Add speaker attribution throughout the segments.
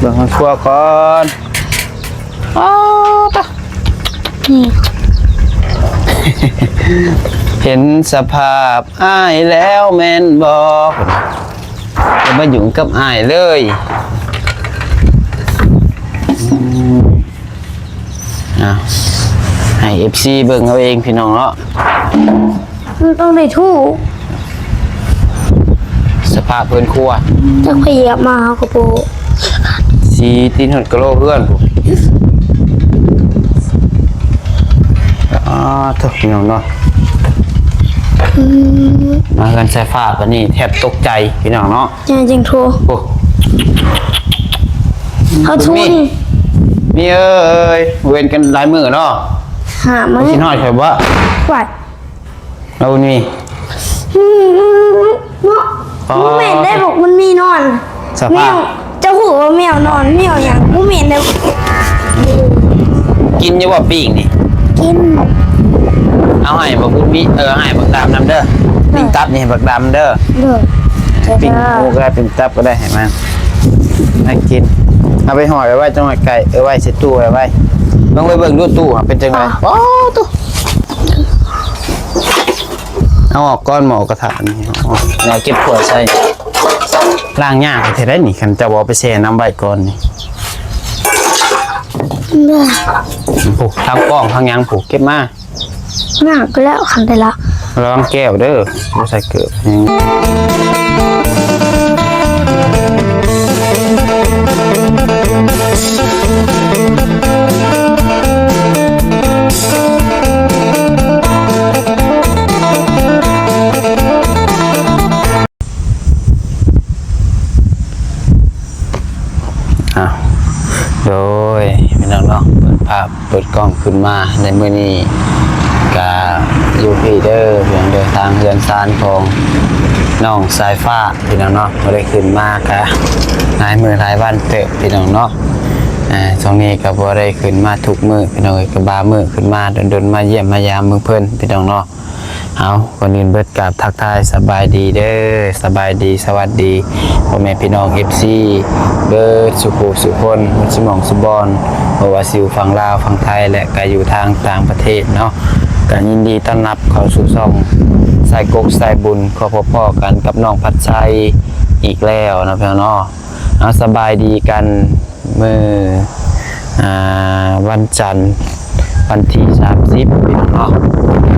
Speaker 1: เบิ่งครัวก่อนอ๋อตะเห็นสภาพอ้ายแล้วแม่นบอกจะมาอยู่กับอ้ายเลยให้ FC เบิ่งเอาเองพี่น้องเนาะ
Speaker 2: มันต้องได้ทู่
Speaker 1: สภาพเพื่อนครัว
Speaker 2: จะขยับมาเอากระโปง
Speaker 1: สีตีนหดกระโลเพื่อนผมทุกพี่น้องเนาะมากันใส่ฟ้าปะนี่แทบตกใจพี่น้องเนาะ
Speaker 2: จริงทู่เขาทู่
Speaker 1: มีเอ้ยเว้นกันหลายมือเนาะ
Speaker 2: หามา
Speaker 1: ชิ้นหอยใช่ปะ
Speaker 2: ไหว
Speaker 1: เรานี่
Speaker 2: เนาะแม่ได้บอกมันมีนอนแมวจะหูว่าแมวนอนแมวอย่างผู้เมนได้
Speaker 1: กินอยู่ว่าปีกนี่
Speaker 2: กิน
Speaker 1: เอาให้บักบุญมีให้บักดำนำเด้อปิ้งตับนี่บักดำเด้อปิ้งหมูก็ได้ปิ้งตับก็ได้ให้มันให้กินเอาไปห่อไว้จังหวัดไก่ไว้ใส่ตู้ไว้ลองไปเบิ่งดูตู้เป็นจังไงโอ้ตู้เอาออกก้อนหมอกระถางนี่เราเก็บขวดใส่ล้างยากเท่าไรนี่คันจะบอกไปแช่น้ำใบก่อนนี่ผูกทั้งป้องทั้งยังผูกเก็บมา
Speaker 2: หนักแล้วขันได้ละ
Speaker 1: ลองแก้วเด้อไม่ใส่เกลือโดยพี่น้องเนาะเปิดภาพเปิดกล้องขึ้นมาในมื้อนี้ก็อยู่พี่เด้อเพียงเดินทางเฮือนซานของน้องสายฟ้าพี่น้องเนาะบ่ได้ขึ้นมาก็หลายมื้อหลายวันเตะพี่น้องเนาะช่วงนี้ก็บ่ได้ขึ้นมาทุกมื้อพี่น้องก็บามื้อขึ้นมาดนๆมาเยี่ยมมายามเมืองเพิ่นพี่น้องเนาะเอาคนอื่นเบิดกราบทักทายสบายดีเด้อสบายดีสวัสดีพ่อแม่พี่น้อง FC เบิดสุขสุคนมุสมองสุบอนบ่ว่าสิอยู่ฝั่งลาวฝั่งไทยและก็อยู่ทางต่างประเทศเนาะก็ยินดีต้อนรับเข้าสู่ช่องสายกกสายบุญขอพบกันกับน้องพัดชัยอีกแล้วนะพี่น้องเนาะเอาสบายดีกันมื้อวันจันทร์วันที่30พี่น้องเนาะ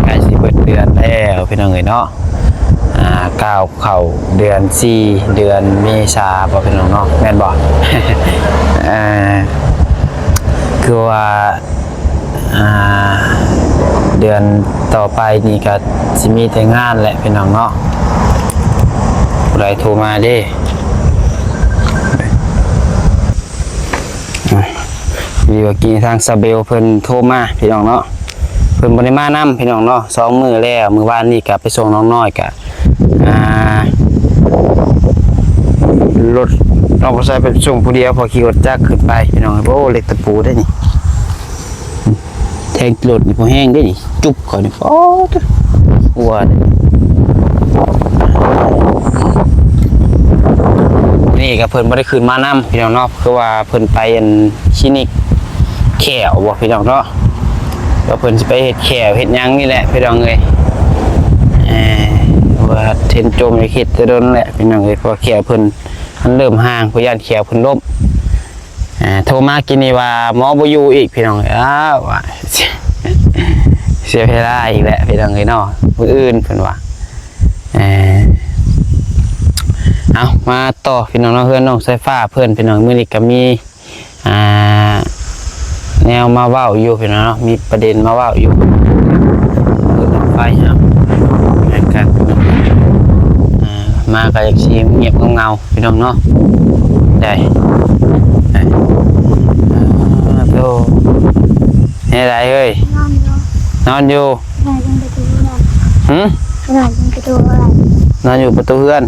Speaker 1: ใกล้สิเบิดเดือนแล้วพี่น้องเอ้ยเนาะก้าวเข้าเดือน4เดือนเมษาบ่พี่น้องเนาะแม่นบ่ คือว่าเดือนต่อไปนี่ก็สิมีแต่งานแหละพี่น้องเนาะผู้ใดโทรมาเด้มีว่ากินทางซาเบลเพิ่นโทรมาพี่น้องเนาะเพิ่นบ่ได้มานำพี่น้องเนาะ2มื้อแล้วมื้อวานนี้ก็ไปส่งน้องน้อยก็รถเราบ่ใช้ไปส่งผู้เดียวพอขี่รถจักรขึ้นไปพี่น้องโอ้เล็กตะปูได้นี่แทงรถนี่พอแห้งได้นี่จุบก่อนนี่โอ้หัวนี่ก็เพิ่นบ่ได้ขึ้นมานำพี่น้องเนาะคือว่าเพิ่นไปคลินิกแขวบ่พี่น้องเนาะก็เพิ่นสิไปเฮ็ดแขวเฮ็ดหยังนี่แหละพี่น้องเอ้ยว่าเทนโจมในเขตจะโดนแหละพี่น้องเอ้ยเพราะแขวเพิ่นมันเริ่มห่างเพราะย่านแขวเพิ่นล้มโทรมากินนี่ว่าหมอบ่อยู่อีกพี่น้องเอ้ยว่าเสียเวลาอีกแหละพี่น้องเอ้ยเนาะผู้อื่นเพิ่นว่าเอามาต่อพี่น้องเพื่อนน้องสายฟ้าเพื่อนพี่น้องมื้อนี้ก็มีแนวมาเว้าอยู่พี่น้องเนาะมีประเด็นมาเว้าอยู่ไฟครับกันมาก็อยากสิเงียบเงาพี่น้องเนาะได้โตนี่ไรเอ้ยนอนอยู่นอนอยู่ประตูเพื่อน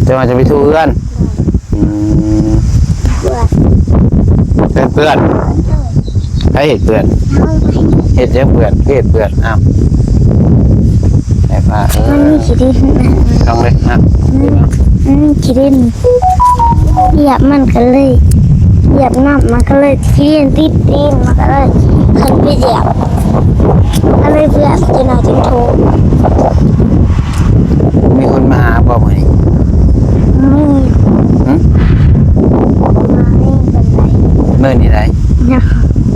Speaker 1: จะมาจะไปทูเพื่อนเพื่อนให้เห็ดเพื่อนเห็ดเยอะเพื่อนเห็ดเพื่อนอ้าวแต่ว่า
Speaker 2: มันมีขี้ดิน
Speaker 1: ต้องเลยนะ
Speaker 2: ขี้ดิน เหยียบมันก็เลยเหยียบน้ำมันก็เลยที่เรียนติดตีนมันก็เลยขึ้นไปเหยียบก็เลยเพื่อนจะนอนจึงโทร
Speaker 1: มีคนมาหาบ่มื้อนี้
Speaker 2: ไม่
Speaker 1: หึ
Speaker 2: มาไม่เป็นไร
Speaker 1: มื้อนี้ได้
Speaker 2: นะ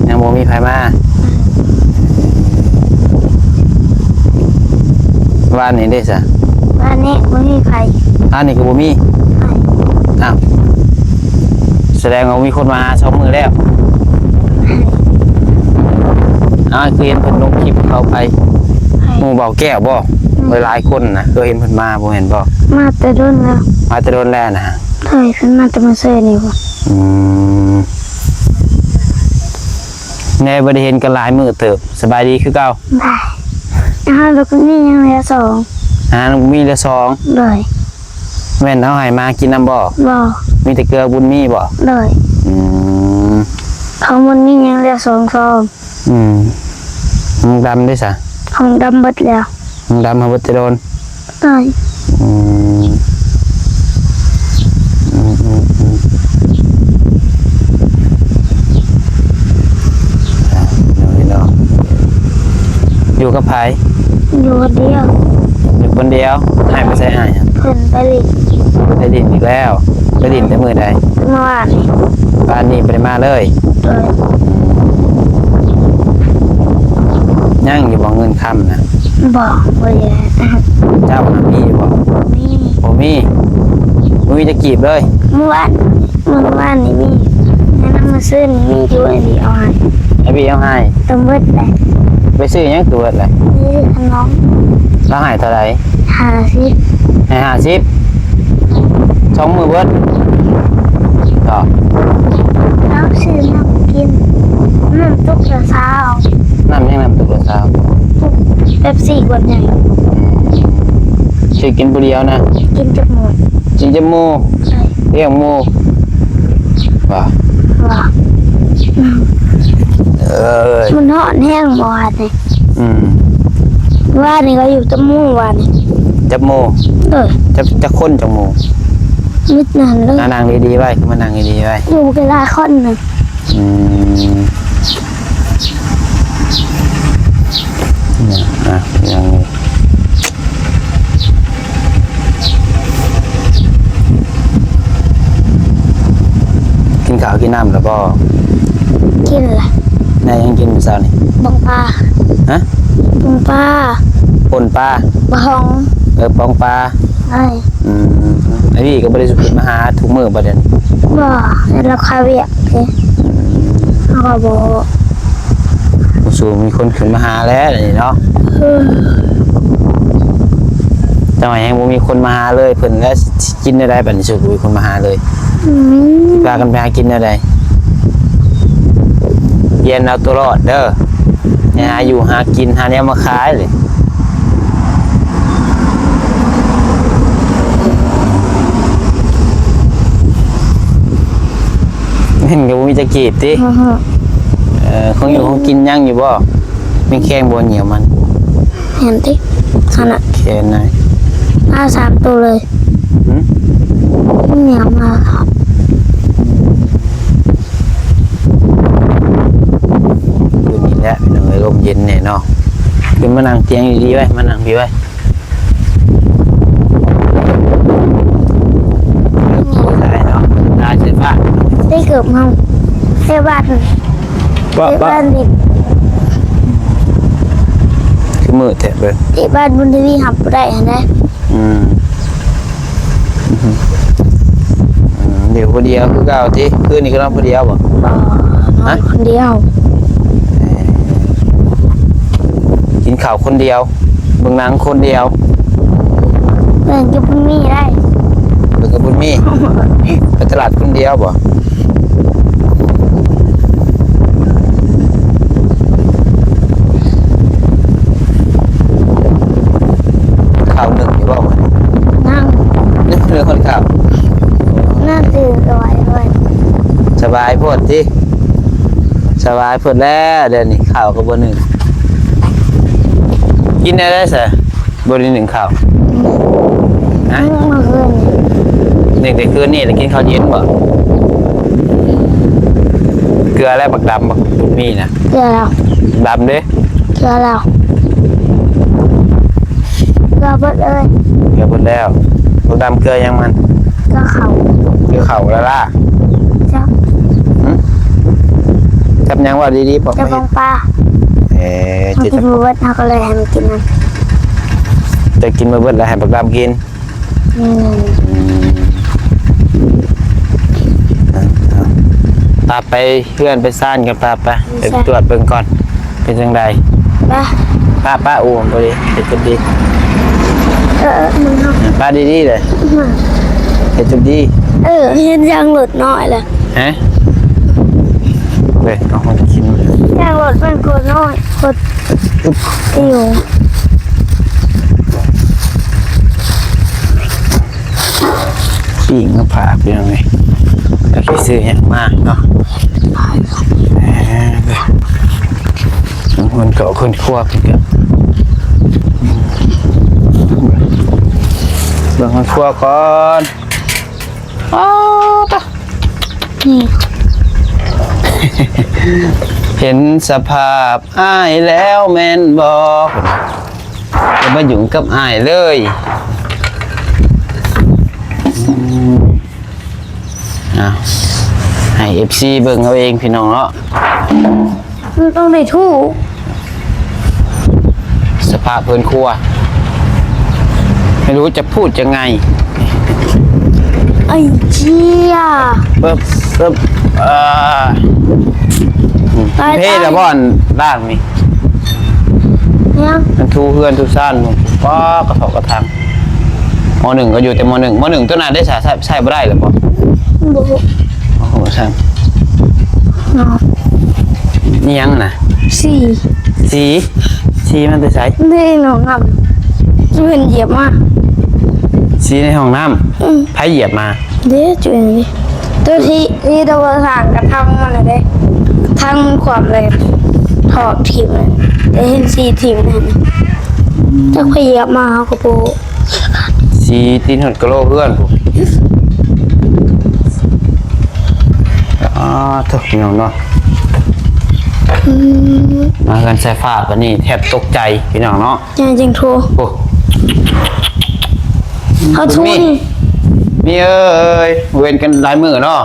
Speaker 1: ยังบ่มีไผมาว่านนี้ได้ซะ
Speaker 2: วันนี้ไม่มีใคร
Speaker 1: อันนี้ก็บ่มี
Speaker 2: ใคร
Speaker 1: อ้าวแสดงว่ามีคนมาหา2มื้อแล้วคือเห็นเพิ่นลงคลิปเขาไป
Speaker 2: ใคร
Speaker 1: หมู่เบาแก้วบ่หลายคนนะเคยเห็นเพิ่นมาบ่เห็นบ่
Speaker 2: มาแต่โดนแล้ว
Speaker 1: มาแต่โดนแล้วนะฮะ
Speaker 2: เฮ้ยฉันมาจะมาเซอร์นี่วะ
Speaker 1: อืมแน่บ่ได้เห็นกันหลายมื้อเติบสบายดีคือเก่า
Speaker 2: ได้แล้วก็นี่ยังเหลือ2
Speaker 1: มีแต่สอง
Speaker 2: เลย
Speaker 1: แม่นเอาให้มากินน้ำบ่
Speaker 2: บ่
Speaker 1: มีแต่เกลือบุญมีบ่
Speaker 2: เลย
Speaker 1: อืม
Speaker 2: ของมันนี่ยังเหลือ2 ซอง
Speaker 1: อืมมึงดำได้ซะ
Speaker 2: ของดำเบิดแล้ว
Speaker 1: มึงดำหาบ่จะโดน
Speaker 2: เลย
Speaker 1: อืมอืมอืมอืมอ่ะเนาะอยู่กับไผ
Speaker 2: อยู่คนเดียว
Speaker 1: อยู่คนเดียวให้ไปใส่อ้ายอะ
Speaker 2: เพิ่นไปลิ
Speaker 1: ไปดินอีกแล้วไปดินแต่มื้อใด
Speaker 2: เมื่อวานนี่
Speaker 1: บ้านนี้บ่ได้มาเลย
Speaker 2: เลย
Speaker 1: ยังอยู่บ่เงินค่ำนะ
Speaker 2: บอกว่าอย่า
Speaker 1: เจ้าน่ะมีอยู่บ่
Speaker 2: มี
Speaker 1: บ่มีบ่มีจะกีบเลย
Speaker 2: เมื่อวานนี่มีแนะนำมาซื้อนี่มีอยู่อันเดียวให้
Speaker 1: ไอ้พี่เอาให้
Speaker 2: ต้องเบิดแหละ
Speaker 1: ไปซื้อหยังตัวเบิดเลย
Speaker 2: นี่ขนม
Speaker 1: แล้วให้เท่าไหร่
Speaker 2: 50
Speaker 1: ให้50 2 มื้อเบิดก็
Speaker 2: แล้วซื้อน้ำกินน้ำตุกละเช้า
Speaker 1: น้ำยังน้ำตัวเช้า
Speaker 2: เป๊ปซี่ขวดใหญ่
Speaker 1: ซื้อกินผู้เดียวนะ
Speaker 2: กินจมูก
Speaker 1: กินจมูก
Speaker 2: ใช่
Speaker 1: เลี้ยงหมูว่า
Speaker 2: ว่า มันหอนแห้งบ่วานนี่
Speaker 1: อืม
Speaker 2: ว่านี่ก็อยู่จมูกวานนี่
Speaker 1: จมูก จะค้นจมูก
Speaker 2: มิดนั่นเลย
Speaker 1: นั่งดีๆไว้มานั่งดีๆไว้
Speaker 2: อยู่เวลาคนหนึ่ง
Speaker 1: อืมเนี่ยอย่างนี้กินข้าวกินน้ำแล้วก็
Speaker 2: กินแหละ
Speaker 1: นายยังกินมื้อเช้านี่
Speaker 2: บังปลา
Speaker 1: ฮะ
Speaker 2: บังปลา
Speaker 1: ป่นปลา
Speaker 2: บอง
Speaker 1: ปองปลา
Speaker 2: ไอ้
Speaker 1: อืมไอ้พี่ก็บริสุทธิ์มาหาทุกมื้อประเด็น
Speaker 2: บ่แล้วคาเวียร์เลยเขาก็บอก
Speaker 1: สู่มีคนขึ้นมาหาแล้วนี่เนาะจังหวะยังบ่มีคนมาหาเลยเพิ่นแล้วสิกินได้บัดนี้สู่มีคนมาหาเลย
Speaker 2: อืม
Speaker 1: พากันไปหากินได้เย็นเอาตัวรอดเด้อเนี่ยหาอยู่หากินหาแนวมาขายเลยเห็นก็บ่มีจะกีบติของอยู่ของกินยังอยู่บ่มีแข้งบ่เหนียวมัน
Speaker 2: เห็นที่ขนาด
Speaker 1: แค่ไหน
Speaker 2: มา3 ตัวเลย
Speaker 1: หึ
Speaker 2: เหนียวมาครับ
Speaker 1: คืนนี้แหละพี่น้องเอ้ยลมเย็นเนี่ยเนาะขึ้นมานั่งเตียงดีๆไว้มานั่งพี่ไว้ได้เนาะได้ใช่ปะ
Speaker 2: ได้เกือบเมาได้บ้านได้บ้านเด็ก
Speaker 1: คือมือแตะเบิ่ง
Speaker 2: ได้บ้านบุญทวีหับบ่ได้เห็นไหม
Speaker 1: อืมเดี๋ยวคนเดียวคือเก่าที่คืนนี้ก็นอนคนเดียวบ่
Speaker 2: บ่นอนคนเดียว
Speaker 1: กินข้าวคนเดียวเบิ่งหนังคนเดียว
Speaker 2: เดินจะพุ่งมีได้
Speaker 1: เบิ่งกับบุญมีไปตลาดคนเดียวบ่ข้าวหนึ่งอยู่บ่มื้อนี้
Speaker 2: นั่ง
Speaker 1: นึกเรื่องคนข้าว
Speaker 2: นั่งตื่นลอยเลย
Speaker 1: สบายโพดจิสบายโพดแล้วเดี๋ยวนี้ข้าวก็บ่หนึ่งกินได้ซะบ่ได้หนึ่งข้าวนะ
Speaker 2: เมื่อคืน
Speaker 1: น นึ่งแต่คืนนี่จะกินข้าวเย็นบ่เกลือและบักดำบักบุญมีนะ
Speaker 2: เกลือแล้ว
Speaker 1: ดำเด้
Speaker 2: เกลือแล้วเกลือเบิดเลย
Speaker 1: เกลือหมดแล้วบักดำเกลือยังมัน
Speaker 2: เกลือเขา
Speaker 1: เกลือเข่าแล้วล่ะ
Speaker 2: จับ
Speaker 1: จับยังว่าดีๆบอก
Speaker 2: จะ
Speaker 1: ไม่
Speaker 2: บองปลา
Speaker 1: เจ๊
Speaker 2: มันกินเบิดเขาก็เลยให้มันกินนั่น
Speaker 1: จะกินมาเบิดแล้วให้บักดำกิน
Speaker 2: นี่
Speaker 1: ตาไปเพื่อนไปซ่านกันตาไปไปตรวจเบิ่งก่อนเป็นจังได
Speaker 2: ป้า
Speaker 1: ป้าอูมพอดีเป็นจุดดี
Speaker 2: มึงเอา
Speaker 1: ป้าดีๆเลยเป็นจุดดี
Speaker 2: เห็นยางหลุดหน่อยเลย
Speaker 1: ฮะเว้ยเอามันกิน
Speaker 2: ยางหลุดมันกดน้อยกดอยู่
Speaker 1: ปีกมาผ่าเป็นยังไงก็คิดซื้ออย่างมากเนาะมันเกาะคนคั่วเป็นกันเบิ่งคนคั่วก่อนอ้าวตะ
Speaker 2: นี่
Speaker 1: เห็นสภาพอ้ายแล้วแม่นบอกจะมายุ่งกับอ้ายเลยให้ FC เบิ่งเอาเองพี่น้องเนาะ
Speaker 2: มันต้องได้ทู่
Speaker 1: สภาพเพิ่นครัวไม่รู้จะพูดยังไง
Speaker 2: ไอ้เจี๊ย
Speaker 1: เบิ่มเพ่ตะบ่อนล่างนี่
Speaker 2: เนี่ย
Speaker 1: มันทูเพื่อนทูซ่านหมดป้ากระทอกกระทังม.1ก็อยู่แต่ม.1ตัวนั้นได้ใช้บ่ได้หรือบ่
Speaker 2: บุ
Speaker 1: โอ้โหช่าง
Speaker 2: เนาะ
Speaker 1: นี่ยังน่ะ
Speaker 2: สี่
Speaker 1: สีมันจะใช้
Speaker 2: นี่หนูงำจะเป็นเหยียบมา
Speaker 1: สีในห้องน้ำไผเหยียบมา
Speaker 2: เดี๋ยวจุดนี้ตัวที่ตัวทางกระทำมันเลยทางมันขวบเลยถอดทิมเลยได้เห็นสี่ทิมนั่นจะขยับมาเขาก็โป
Speaker 1: สีตีนหดกะโหลเพื่อนผมถูกพี่น้องเนาะมากันใส่ฟ้ากันนี่แทบตกใจพี่น้องเนาะ
Speaker 2: จริงๆทู
Speaker 1: โอ้
Speaker 2: เขาทูนี่
Speaker 1: มีเอ้ยเว้นกันหลายมือเนาะ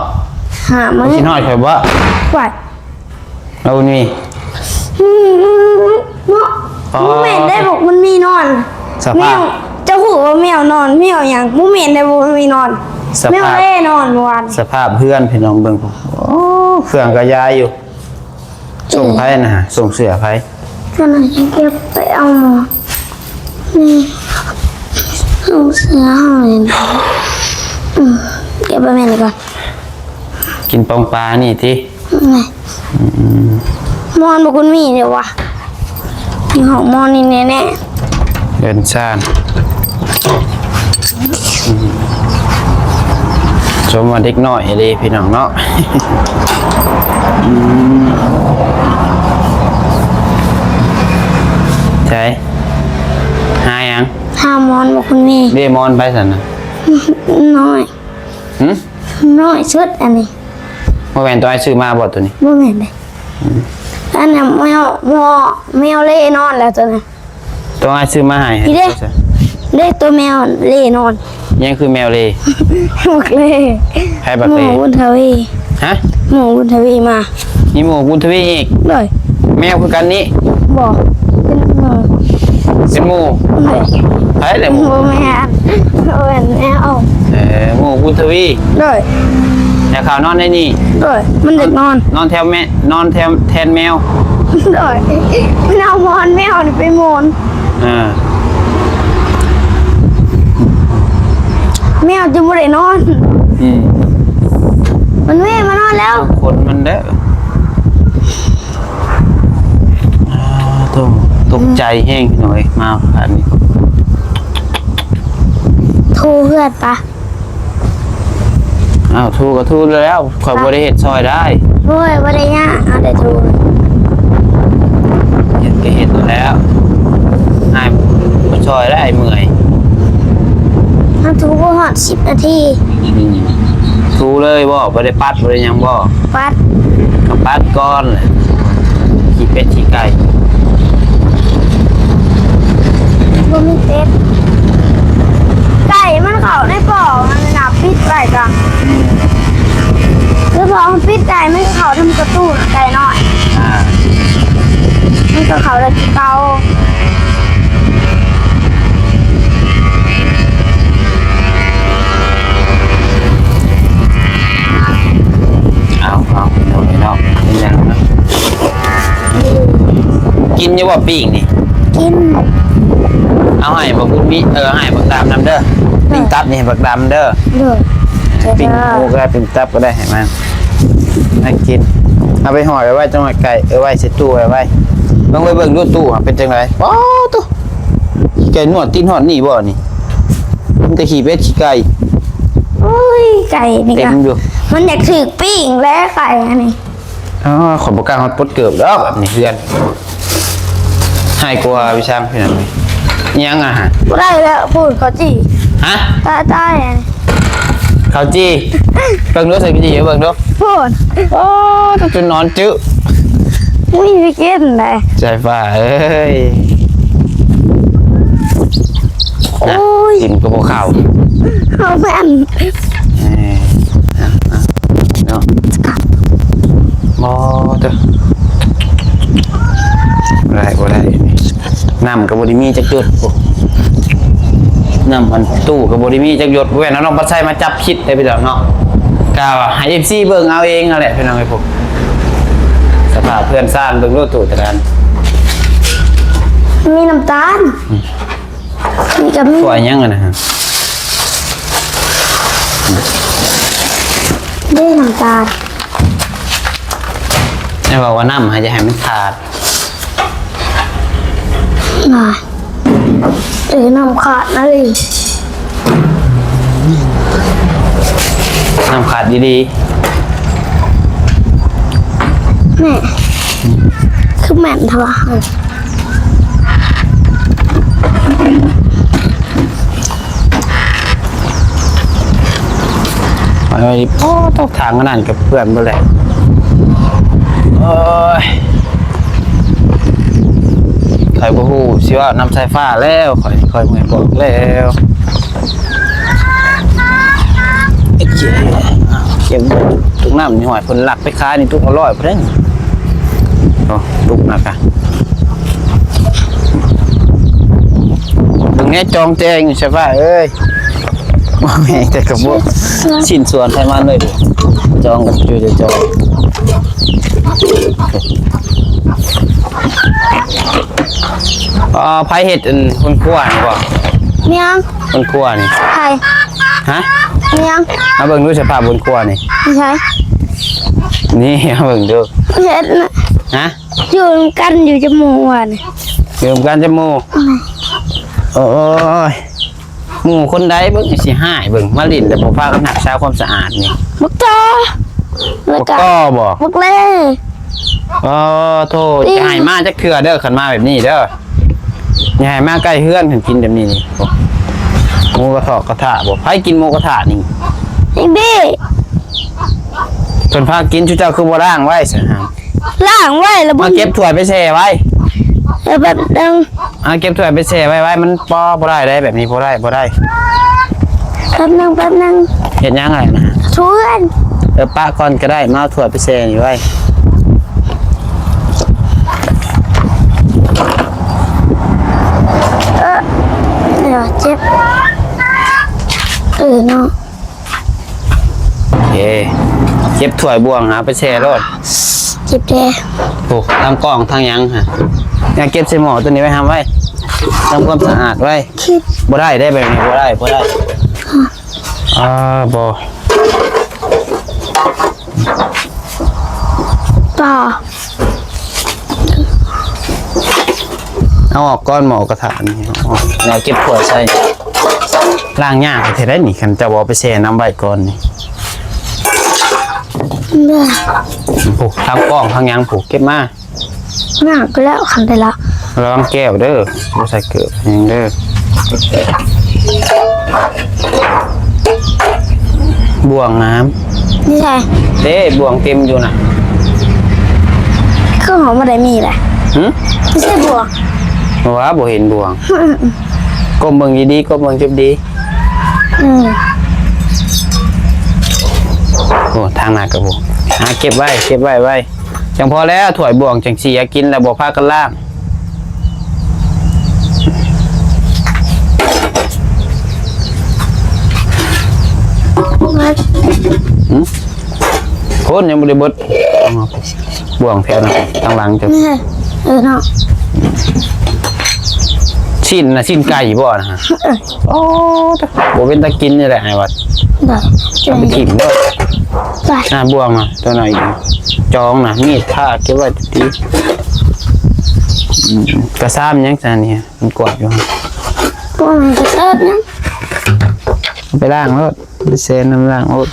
Speaker 2: หามา
Speaker 1: ชิ้นน้อยใช่ปะ
Speaker 2: ไหว
Speaker 1: เรามี
Speaker 2: เนาะมูเมนได้บอกมันมีนอน
Speaker 1: ส
Speaker 2: แม
Speaker 1: ภาพ
Speaker 2: วเจ้าหูว่าแมวนอนแมวอย่างมูเมนได้บอกมันมีนอน
Speaker 1: สภาพ
Speaker 2: แมวเล่นอนเมื่อวาน
Speaker 1: สภาพเพื่อนพี่น้องเบิ่งผมโอ้เครื่องกระยายอยู่ส่งไพ่นะฮะส่งเสือไพ่
Speaker 2: ก็เลยจะเก็บไปเอาหมอนี่เอาเสื้อห้องเลยนะเก็บไปแม่นก่อน
Speaker 1: กินปองปลานี่ที่
Speaker 2: ไงมอนบอกคุณมีเดี๋ยววะมีของมอนนี่แน่
Speaker 1: เดินซ่านชมว่าเด็กน้อยเลยพี่น้องเนาะใช่หายัง
Speaker 2: ๆถ้ามอนบอกคุณมี
Speaker 1: เดมอนไปสันนะ
Speaker 2: น้อย
Speaker 1: หึ
Speaker 2: น้อยสุดอันนี้
Speaker 1: มาแหวนตัวไอ้ซื้อมาบอตัวนี้
Speaker 2: บ่แม่นเลยอันนั้นแมวเล่นอนแล้วตัวนั้น
Speaker 1: ตัวไอ้ซื้อมาให้
Speaker 2: พี่เด้ เล่ตัวแมวเล่นอน
Speaker 1: ยังคือแมวเลย
Speaker 2: หมดเลย
Speaker 1: ให้บัก
Speaker 2: ห
Speaker 1: เล
Speaker 2: มูบุญทวี
Speaker 1: ฮะ
Speaker 2: หมูบุญทวีมา
Speaker 1: มีหมูบุญทวีอีก
Speaker 2: เลย
Speaker 1: แมวคือกันนี้
Speaker 2: บอกเป็นหมู
Speaker 1: เป็นหมู
Speaker 2: เลย
Speaker 1: ไผ่เลยห
Speaker 2: ห
Speaker 1: มู
Speaker 2: มูแม่เป็นแมว
Speaker 1: หมูบุญทวี
Speaker 2: เลย
Speaker 1: แต่ข่าวนอนในนี่
Speaker 2: เลยมันเด็กนอน
Speaker 1: นอนแถวแม่นอนแทนแมว
Speaker 2: เลยมันเอามอนแมวนี่ไปมอน
Speaker 1: อ่า
Speaker 2: แมวจะบ่ได้นอน
Speaker 1: อืม
Speaker 2: มันแม่มานอนแล้ว
Speaker 1: คนมันเด้อต้องตกใจแห้งหน่อยมาผ่านนี้
Speaker 2: โทรเพื่อนปะ
Speaker 1: อ้าวทูก็ทูแล้วขอยบริเหตุซอยได้
Speaker 2: โอ้ยบ่ได้ยะเอาแต่โทร
Speaker 1: เห็นก็เห็นแล้วนายมาซอยได้เมื่อย
Speaker 2: มันถูกหอด10 นาที
Speaker 1: ทูเลยบ่บ่ได้ปัดบ่ได้หยังบ่
Speaker 2: ปัด
Speaker 1: ก็ปัดก่อนเลยขี้เป็ดขี้ไก่
Speaker 2: บ่มีเป็ดไก่มันเข้าในป่อมันน่ะปิดไว้ก่อนคือพอมันปิดไก่มันเข้าทำกระตุ้นไก่น้อย
Speaker 1: อ่า
Speaker 2: มันก็เข้าได้เก่า
Speaker 1: เอาโดนเนาะเป็นหยังเนาะกินอยู่บ่ปิ้งนี่
Speaker 2: กิน
Speaker 1: เอาให้บักบุญมีให้บักดำนำเด้อปิ้งตับนี่ให้บักดำเด้อ
Speaker 2: เด้อ
Speaker 1: ปิ้งหมูก็ได้ปิ้งตับก็ได้ให้มันให้กินเอาไปห่อไว้จังหวัดไก่ไว้ใส่ตู้ไว้ลองไปเบิ่งดูตู้เป็นจังไดป๊อตู้ไก่นวดตีนหอดนี่บ่นี่มันจะขี่เป็ดขี่ไก่
Speaker 2: โอ้ยไก่นี่
Speaker 1: เต็
Speaker 2: ก็
Speaker 1: มอยู่
Speaker 2: มันอยากถือปิ้งแล้วไก่อันนี้
Speaker 1: อ๋อขนปากกาฮอตปดเกือบแล้วแบบนี้เพื่อนให้กลัวพี่ช้างพี่นั่นยังอ่ะฮะ
Speaker 2: บ่ได้แล้วพูดเขาจี
Speaker 1: ฮะ
Speaker 2: ตายอันนี้
Speaker 1: เขาจีเบิ่งดูใส่กี่จีเบิ่งดู
Speaker 2: พูด
Speaker 1: โอ้ต้องจนนอนจื้อ
Speaker 2: ไม่มีกินเลย
Speaker 1: ใจฟ้าเอ้ย
Speaker 2: โอ้
Speaker 1: นะ
Speaker 2: ย
Speaker 1: กินกระโปงข้าว
Speaker 2: เอาแม่น
Speaker 1: เนาะมอเด้อบ่ได้น้ำกับบริมีจักหยดน้ำมันตู้กับบริมีจักหยดแหวนน้องปัดไส้มาจับคิดได้พี่น้องเนาะกาวให้เอฟซีเบิ่งเอาเองนั่นแหละพี่น้องไอ้พวกสภาพเพื่อนสร้างเบิ่งรูตู้แต่กัน
Speaker 2: มีน้ำตาลมีกับมี
Speaker 1: ตัวยังนะฮะ
Speaker 2: ได้น้ำตาล
Speaker 1: นี่บอกว่าน้ำให้จะให้มันขาด
Speaker 2: หน่อยน้ำขาดนะเลย
Speaker 1: น้ำขาดดี
Speaker 2: แม่คือแม่นทว่า
Speaker 1: ๆไว้โอ้ต้องทางขนาดกับเพื่อนเมื่อไหร่โอ้ยใครบ่ฮู้สิว่าน้ำสายฟ้าแล้วค่อยเมื่อยบอกแล้วไอ้เจ๊เก็บตุกน้ำนี่หอยคนหลักไปค้ายนี่ตุกอร่อยเพิ่นโอ้ตุกนะคะตรงนี้จองแจงใช่ป่ะเอ้ยแม่แต่กระบอกชิ้นส่วนไทยมันเลยดิจองกับจูจะจองไผเห็ดคนขั้วนี่บ่
Speaker 2: เมียง
Speaker 1: คนขั้วนี่
Speaker 2: ใคร
Speaker 1: ฮะ
Speaker 2: เมียง
Speaker 1: มาเบิ่งดูสภาพบนขั้วนี่
Speaker 2: ไม่ใช่
Speaker 1: นี่มาเบิ่งดู
Speaker 2: เห็ดนะ
Speaker 1: ฮะ
Speaker 2: อยู่กันอยู่จมูกวัน
Speaker 1: เริ่มกันจมูกโอ้ยหมู่คนใดเบิ่งสิหายเบิ่งมาลิ้นแต่บ่พากันหักษาความสะอาดนี่
Speaker 2: บักตอแล้ว
Speaker 1: บ่
Speaker 2: ก็
Speaker 1: ก็บ่
Speaker 2: บักเล่
Speaker 1: อ๋อโทษจะให้มาจักเทื่อเด้อคันมาแบบนี้เด้ออย่าให้มาใกล้เฮือนถึงกินแบบนี้นี่โอ้หมูกระทะกระทะบ่ไผกินหมูกระทะนี่
Speaker 2: ไอ้บี้
Speaker 1: เพิ่นพากินชุเจ้าคือบ่ล้างไว้ซะฮะ
Speaker 2: ล่างไว้แล้ว
Speaker 1: มาเก็บถ้วยไปแช่ไว้
Speaker 2: แล้วแบบนึง
Speaker 1: เก็บถ้วยไปแช่ไว้มันบ่ได้แบบนี้บ่ได้
Speaker 2: แป๊บนึง
Speaker 1: เฮ็ดหยังไงนะ
Speaker 2: ชวน
Speaker 1: ปะก่อนก็ได้มาเอาถ้วยไปแช่นี่ไว้
Speaker 2: เดี๋ยวเจ็บเนาะ
Speaker 1: โอเคเก็บถ้วยบ่วงหาไปแช่รถ
Speaker 2: เจ็บแท้
Speaker 1: โอ้ทางกล้องทางหยังฮะอยากเก็บใส่หม้อตัวนี้ไว้ทำไว้ทำความสะอาดไว้
Speaker 2: คิด
Speaker 1: บ่ได้แบบนี้บ่ได้บ่
Speaker 2: ต่อ
Speaker 1: เอาออกก้อนหมอกระถางนี่แล้วเก็บขวดใส่ล้างยากเท่าได้นี่คันจะบ่ไปแช่น้ำใบก่อนนี่
Speaker 2: เมื่อ
Speaker 1: ผูกทางกล้องทางหยังผูกเก็บมา
Speaker 2: หนักแล้วขันได้ละ
Speaker 1: ระวังแก้วเด้อบ่ใส่เกลือยังเด้อ บ่วงน้
Speaker 2: นี่ใช่
Speaker 1: ำเด้บ่วงเต็มอยู่น่ะ
Speaker 2: เครื่องหอมอะไรมีแหละ
Speaker 1: หึ
Speaker 2: ไม่ใช่บัว
Speaker 1: ว่าบ่เห็นบ่วงก้มเบิ่งดีๆก้มเบิ่งจุบดี โอ้ทางหน้ากระบุเก็บไว้จังพอแล้วถ้วยบ่วงจังสีกินแล้วบ่พากันล่างคนยังบ่ได้เบิดบ่วงแถวนั้นทางหลังจัง
Speaker 2: ไม่ใช่เนาะ
Speaker 1: ชิ้นไก่บ่นะฮะโอ้บ่เป็นตะกินนี่แหละไอ้วัด
Speaker 2: ได้
Speaker 1: เอาไปทิ้งเด้อ
Speaker 2: ไป
Speaker 1: หน้าบ่วงอ่ะตัวหน่อยจองน่ะมีดผ้าเก็บไว้ดีกระซ้ำยังซั่นนี่มันกวาดอยู่
Speaker 2: บัวมันจะเติบนะ
Speaker 1: ไปล้างรถไปเซนน้ำล้างรถ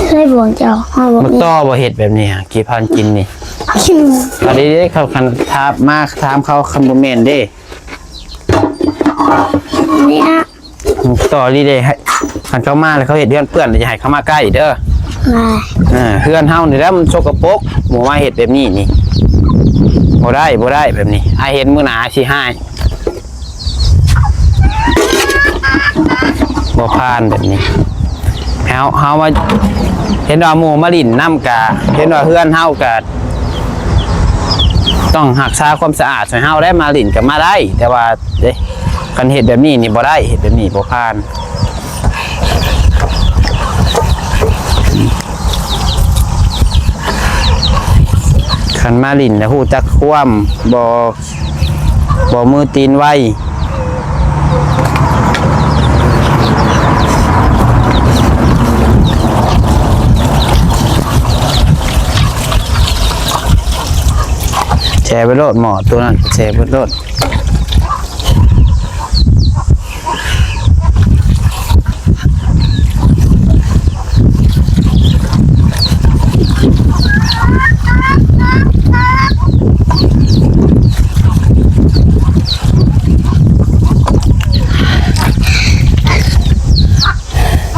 Speaker 2: ใช่บัวเจ้าห้าบัว
Speaker 1: มัน
Speaker 2: นี่
Speaker 1: ต่อบ่เห็ดแบบนี้กี่พันกินนี่
Speaker 2: ชิม
Speaker 1: ตอนนี้เขาคันทาบมากถามเขาคันบ่แม่นเด้
Speaker 2: นี่ฮะ
Speaker 1: ต่อรีเด้ให้คันเข้ามาแล้วเขาเห็ดเดือนเปื้อนจะให้เข้ามาใกล้เด้อ
Speaker 2: มา
Speaker 1: เฮือนเฮานี่แล้วมันสกปรกหมู่มาเห็ดแบบนี้นี่บ่ได้แบบนี้ไอเห็นมื้อหน้าสิให้บ่ผ่านแบบนี้เฮามาเห็นว่าหมู่มาลิ้นน้ำกะเห็นว่าเฮือนเฮากะต้องรักษาความสะอาดให้เฮาได้มาลิ้นก็มาได้ แต่ว่าเด้คันเฮ็ดแบบนี้นี่บ่ได้เฮ็ดแบบนี้บ่ผ่านคันมาลิ้นแล้วฮู้จักความบ่มือตีนไวแชร์ไปโลดหมอตัวนั้นแชร์ไปโลด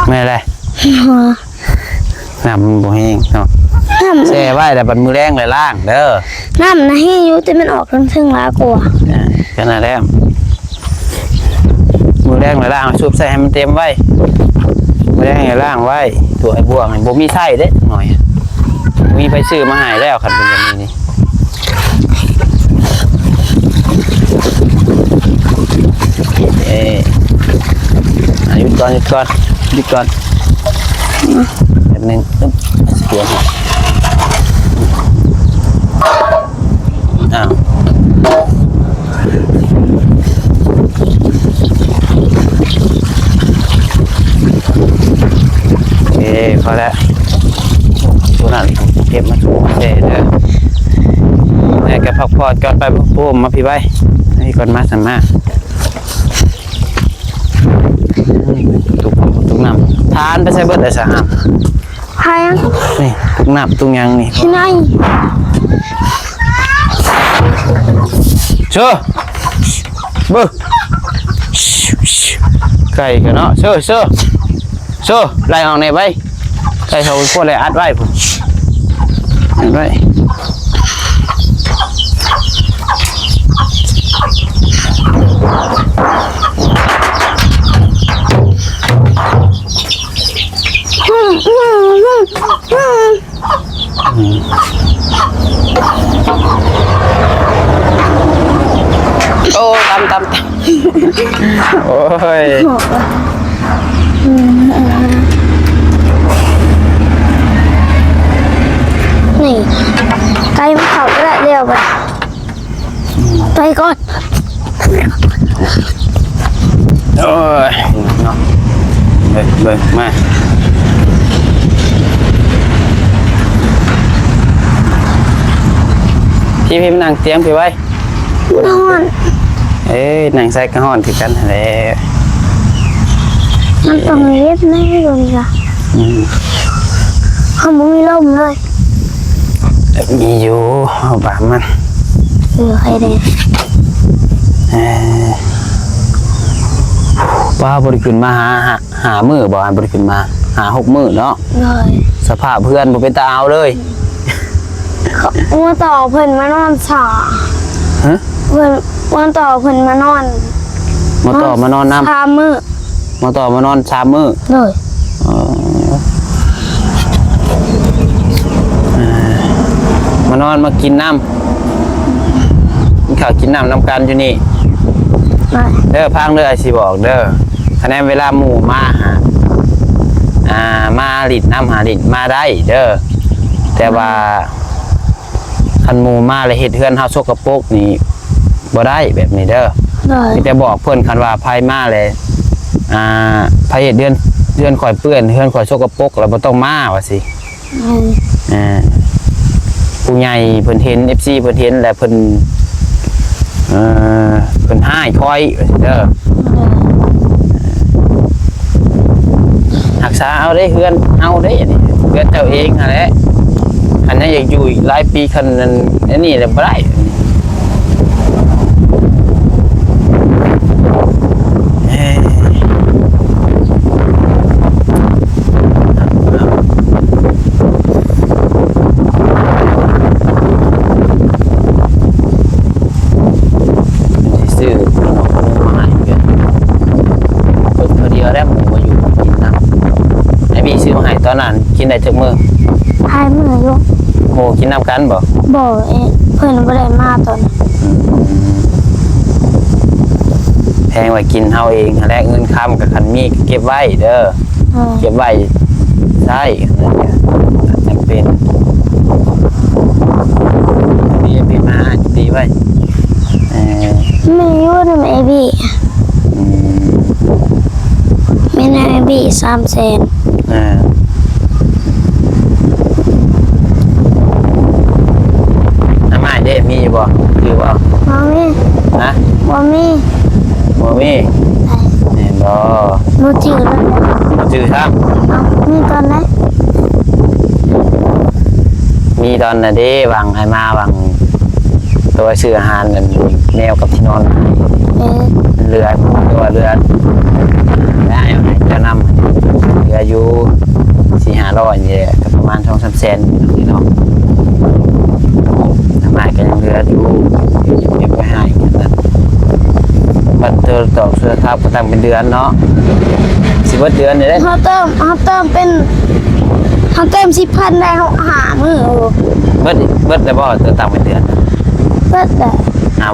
Speaker 1: ไม่อะไรน้ำมันบ่แห้งเนาะ
Speaker 2: น้ำ
Speaker 1: แช่ไว้แต่บัดมือแรงเลยล่างเด้อ
Speaker 2: น้ำนะให้ยุแต่มันออกทั้งซึ่งแล้วกลัว
Speaker 1: ขนาดแล้วมือแรงเลยล่างชุบใส่ให้มันเต็มไว้มือแรงเลยล่างไว้ตัวไอ้บ่วงบ่มีไส้เด้หน่อยมีไปซื้อมาหายแล้วคันเป็นแบบนี้นี่หยุดก่อนแบบนึงเสียงอ้าวโอเคพอแล้วตัวนั้นเก็บมาถูกเด้อแล้วก็พักผ่อนก่อนไปพุ่มมาพี่ไว้ให้ก่อนมาสัมมาตุกน้ำทานไปใส่เบิดได้สะอาด
Speaker 2: พายัง
Speaker 1: นี่ตุกน้ำตุกยังนี่
Speaker 2: ที่ไหน
Speaker 1: เชื่อบึ้ไก่กันเนาะเชื่อไล่ออกในใบไก่เขาพวกอะไรอัดไว้ผมอัดไว้โอ้ตำโอ้ย
Speaker 2: นี่ไกลมาเขาก็ได้เร็วไปก่อน
Speaker 1: โอ้ยเนาะเบิ่งมาพี่นั่งเตียงพี่ไว้
Speaker 2: นอน
Speaker 1: เอ้ยนั่งใส่กระห้อนคือกันแหละ
Speaker 2: มันต้องเล็บแน่เลยจ้ะเขาไม่มีลมเลย
Speaker 1: มีอยู่เอาบามัน
Speaker 2: ใครเด็ก
Speaker 1: ว่าบ่ได้ขึ้นมาหามื้อบ่บ่ได้ขึ้นมาหา6มื้อเนาะ
Speaker 2: เลย
Speaker 1: สภาพเพื่อนบ่เป็นตาเอาเลย
Speaker 2: ว่าต่อเพิ่นมานอนสา
Speaker 1: ฮะ
Speaker 2: เพิ่นวันต่อเพิ่นมานอน
Speaker 1: มาต่อมานอนน้ำ
Speaker 2: ชามือ
Speaker 1: มาต่อมานอน3มื้อ
Speaker 2: เลย
Speaker 1: มานอนมากินน้ำกินข้าวกินน้ำน้ำกันอยู่นี่
Speaker 2: เลย
Speaker 1: เด้อพังเด้อไอสิบอกเด้อคะแนนเวลาหมู่มาหามาลิดน้ำหาลิดมาได้เด้อแต่ว่าคันหมู่มาเลยเฮ็ดเฮือนเฮาสกปรกนี่บ่ได้แบบนี้เด้อ
Speaker 2: เลย
Speaker 1: มีแต่บอกเพิ่นคันว่าภัยมาเลยภัยเฮ็ดเดือนข่อยเปื้อนเฮือนข่อยสกปรกแล้วบ่ต้องมาว่าสิผู้ใหญ่เพิ่นเห็น FC เพิ่นเห็นแล้วเพิ่นห้ายคอยเด้อรักษาเอาได้เฮือนเอาได้อันนี้เฮือนเจ้าเองนั่นแหละอันนั้นอยากอยู่อีกหลายปีคันนั้นอันนี้แล้วบ่ได้ซื้อขนมมาให้เพื่อนเพิ่นพอดีเอาได้หมูมาอยู่กินน้ำไอ้บีซื้อมาให้ตอนนั้นกินได้จักมื้อ
Speaker 2: พายมืออยู่
Speaker 1: โหกินน้ำกันบ่
Speaker 2: บอกเพิ่นบ่ได้มาตอนนั้น
Speaker 1: แพงไว้กินเฮาเองแลกเงินค้ำกับคันมีเก็บไว้เด้อเก็บไว้ใช่นั่นแหละจำเป็นดีเป็นมาดีไว้
Speaker 2: มีอยู่นำไอ้บี้มีนำไอ้บี้300,000
Speaker 1: น้ำไม้เด้มีอยู่บ่คือบ่
Speaker 2: บ่มี
Speaker 1: นะ
Speaker 2: บ่มี
Speaker 1: บ่มีเห็นบ่
Speaker 2: บ่จืดแล้ว
Speaker 1: ชื่อครับ
Speaker 2: มีตอนไหน
Speaker 1: มีตอนน่ะเด้วางให้มาบางตัวซื้ออาหารกันแมวกับที่นอนเรือตัวเรือได้เอาให้เจ้านำเรืออยู่400-500นี่แหละก็ประมาณ2-3 แสนพี่น้องทำไมก็ยังเรืออยู่เก็บไว้ให้นั่นบัตรเธอตอกเสื้อทับก็ตั้งเป็นเดือนเนาะสิบเดือนนี่ได้
Speaker 2: เฮาเติมเป็นเฮาเติม10,000ได้หามื้อ
Speaker 1: เบิดแล้วบ่เธอตั้งเป็นเดือน
Speaker 2: เบิดได้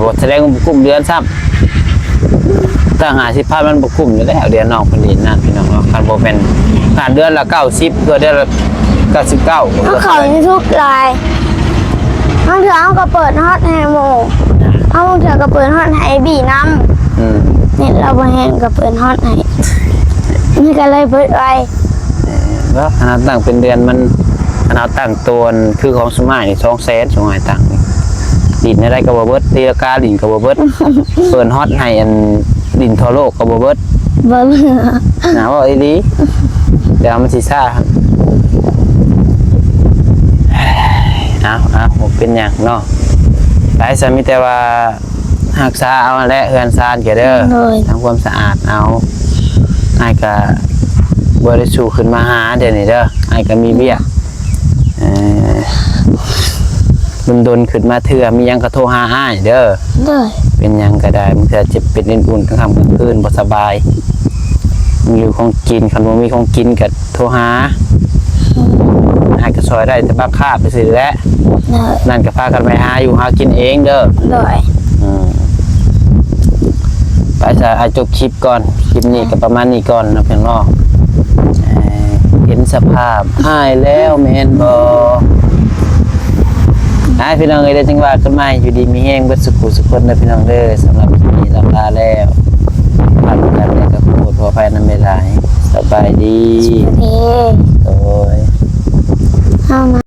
Speaker 1: บ่แสดงว่ากุ้มเดือนซ้ำตั้ง50,000มันบ่กุ้มอยู่แล้วเดือนน้องเพิ่นนี่นั่นพี่น้องเนาะคันบ่เป็นขาดเดือนละ90เดือนละ99
Speaker 2: เอาเขาในทุกรายบางเถื่อเขาก็เปิดฮอตให้โมเอาบางเถื่อก็เปิดฮอตให้บีน้ำนี่เราบ่เห็นก็เปิดฮอตให้นี่ก็เลยเปิดไว้
Speaker 1: แล้วขนาดตั้งเป็นเดือนมันขนาดตั้งตัวคือของสมัยนี่200,000สมัยตั้งนี่ดินอะไรก็บ่เบิดตีราคาดินก็บ่เบิดเปิดฮอตให้อันดินทั่วโลกก็บ่เบิด
Speaker 2: บ่เหลือ
Speaker 1: หนาว่าอีหลีเดี๋ยวมันสิซ่าเอาบ่เป็นหยังเนาะหลายซะมีแต่ว่ารักษาเอาและเฮือนซานแกเด้อทำความสะอาดเอาอ้ายก็บ่ได้สู่ขึ้นมาหาเดี๋ยวนี้เด้ออ้ายก็มีเบี้ยดนขึ้นมาเถื่อมีหยังก็โทรหาอ้ายเด้อ
Speaker 2: เด้อ
Speaker 1: เป็นหยังก็ได้มันจะเจ็บเป็นอุ่นๆกลางค่ำกลางคืนบ่สบายมีอยู่ของกินคันบ่มีของกินก็โทรหาอ้ายก็ซอยได้แต่บางคาบไปซื้อแหละ
Speaker 2: เด้อ
Speaker 1: นั่นก็พากันไปหาอยู่หากินเองเด้อ
Speaker 2: เด้อ
Speaker 1: ไปจะจบคลิปก่อนคลิปนี้ก็ประมาณนี้ก่อนนะเพื่อนน้องเห็นสภาพหายแล้วแมนบอพี่น้องเอ้ยได้จังหวะกันใหม่อยู่ดีมีแห้งเบิดสุขุสุขคนนะพี่น้องเด้อสำหรับคลิปนี้ลำลาแล้วผ่านกันเลยกับผู้ทั่วไปนั้นไม่หลายสบายดี
Speaker 2: โอเค
Speaker 1: โอ้ย
Speaker 2: เอามา